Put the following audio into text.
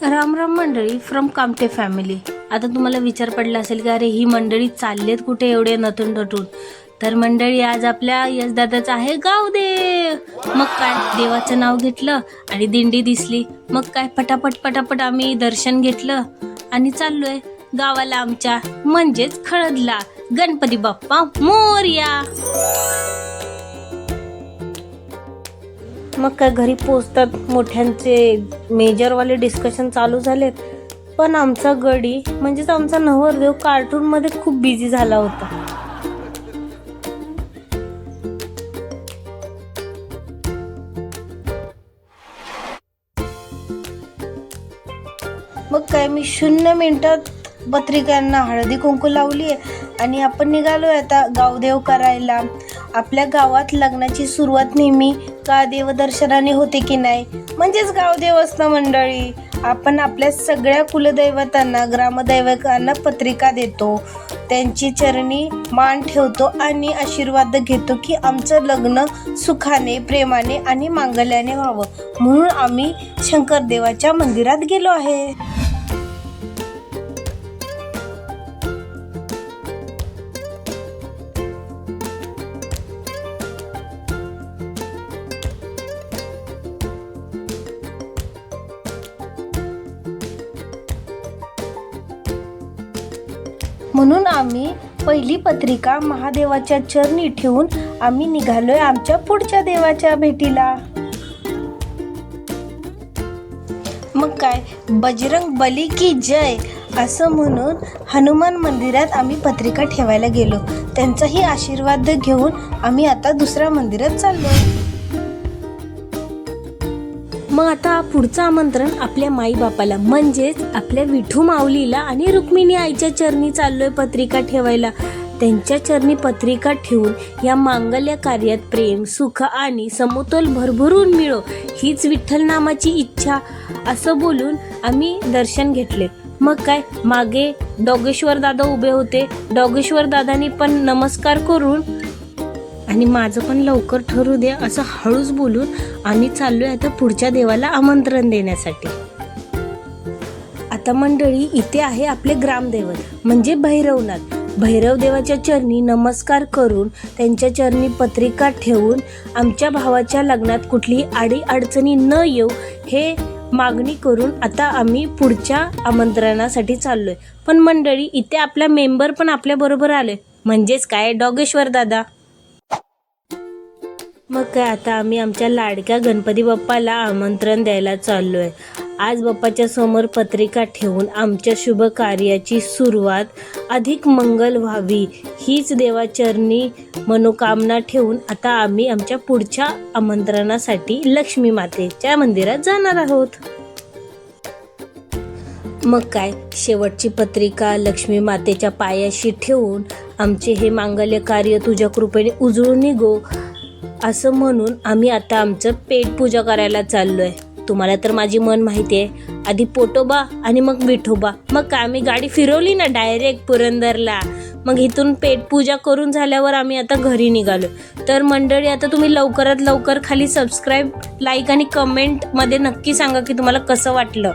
राम राम मंडळी from Kamte family. आता तुम्हाला विचार पडला असेल की अरे ही मंडळी चाललेत कुठे एवढे नटून नटून. तर मंडळी आज आपल्या यशदादाचं आहे गावदेव. मग काय देवाचं नाव घेतलं आणि दिंडी दिसली. मग काय पटापट पटापट आम्ही दर्शन घेतलं आणि चाललोय गावाला आमच्या, म्हणजेच खळदला. गणपती बाप्पा मोरया. मग काय घरी पोचतात मोठ्यांचे मेजरवाले डिस्कशन चालू झालेत. पण आमचा गडी म्हणजेच आमचा नवरदेव कार्टूनमध्ये खूप बिझी झाला होता. मग काय मी 0 मिनिटात पत्रिकांना हळदी कुंकू लावली आहे आणि आपण निघालोय आता गावदेव करायला. आपल्या गावात लग्नाची सुरुवात नेहमी का देवदर्शनाने होते की नाही, म्हणजेच गावदेव असतं मंडळी. आपण आपल्या सगळ्या कुलदैवतांना ग्रामदैवतांना पत्रिका देतो, त्यांची चरणी मान ठेवतो आणि आशीर्वाद घेतो की आमचं लग्न सुखाने प्रेमाने आणि मांगल्याने व्हावं. म्हणून आम्ही शंकरदेवाच्या मंदिरात गेलो आहे. म्हणून आम्ही पहिली पत्रिका महादेवाच्या चरणी ठेवून आम्ही निघालोय आमच्या पुढच्या देवाच्या भेटीला. मग काय बजरंग बली की जय असं म्हणून हनुमान मंदिरात आम्ही पत्रिका ठेवायला गेलो. त्यांचाही आशीर्वाद घेऊन आम्ही आता दुसऱ्या मंदिरात चाललोय. मग आता पुढचं आमंत्रण आपल्या माईबापाला म्हणजेच आपल्या विठू माऊलीला आणि रुक्मिणी आईच्या चरणी चाललोय पत्रिका ठेवायला. त्यांच्या चरणी पत्रिका ठेवून या मांगल्य कार्यात प्रेम सुख आणि समतोल भरभरून मिळो हीच विठ्ठल नामाची इच्छा असं बोलून आम्ही दर्शन घेतले. मग काय मागे डोगेश्वर दादा उभे होते. डोगेश्वर दादांनी पण नमस्कार करून आणि माझं पण लवकर ठरू दे असं हळूच बोलून आम्ही चाललोय आता पुढच्या देवाला आमंत्रण देण्यासाठी. आता मंडळी इथे आहे आपले ग्रामदैवत म्हणजे भैरवनाथ. भैरव देवाच्या चरणी नमस्कार करून त्यांच्या चरणी पत्रिका ठेवून आमच्या भावाच्या लग्नात कुठलीही आडी अडचणी न येऊ हे मागणी करून आता आम्ही पुढच्या आमंत्रणासाठी चाललोय. पण मंडळी इथे आपला मेंबर पण आपल्या बरोबर आले म्हणजेच काय डोगेश्वर दादा. मग काय आता आम्ही आमच्या लाडक्या गणपती बाप्पाला आमंत्रण द्यायला चाललोय. आज बाप्पाच्या समोर पत्रिका ठेवून आमच्या शुभ कार्याची सुरुवात अधिक मंगल व्हावी हीच देवाचरणी मनोकामना ठेवून आता आम्ही आमच्या पुढच्या आमंत्रणासाठी लक्ष्मी मातेच्या मंदिरात जाणार आहोत. मग काय शेवटची पत्रिका लक्ष्मी मातेच्या पायाशी ठेवून आमचे हे मांगल्य कार्य तुझ्या कृपेने उजळून निघो असं म्हणून आम्ही आता आमचं पेट पूजा करायला चाललोय. तुम्हाला तर माझी मन माहिती आहे, आधी पोटोबा आणि मग विठोबा. मग काय आम्ही गाडी फिरवली ना डायरेक्ट पुरंदरला. मग इथून पेट पूजा करून झाल्यावर आम्ही आता घरी निघालो. तर मंडळी आता तुम्ही लवकरात लवकर खाली सबस्क्राईब लाईक आणि कमेंटमध्ये नक्की सांगा की तुम्हाला कसं वाटलं.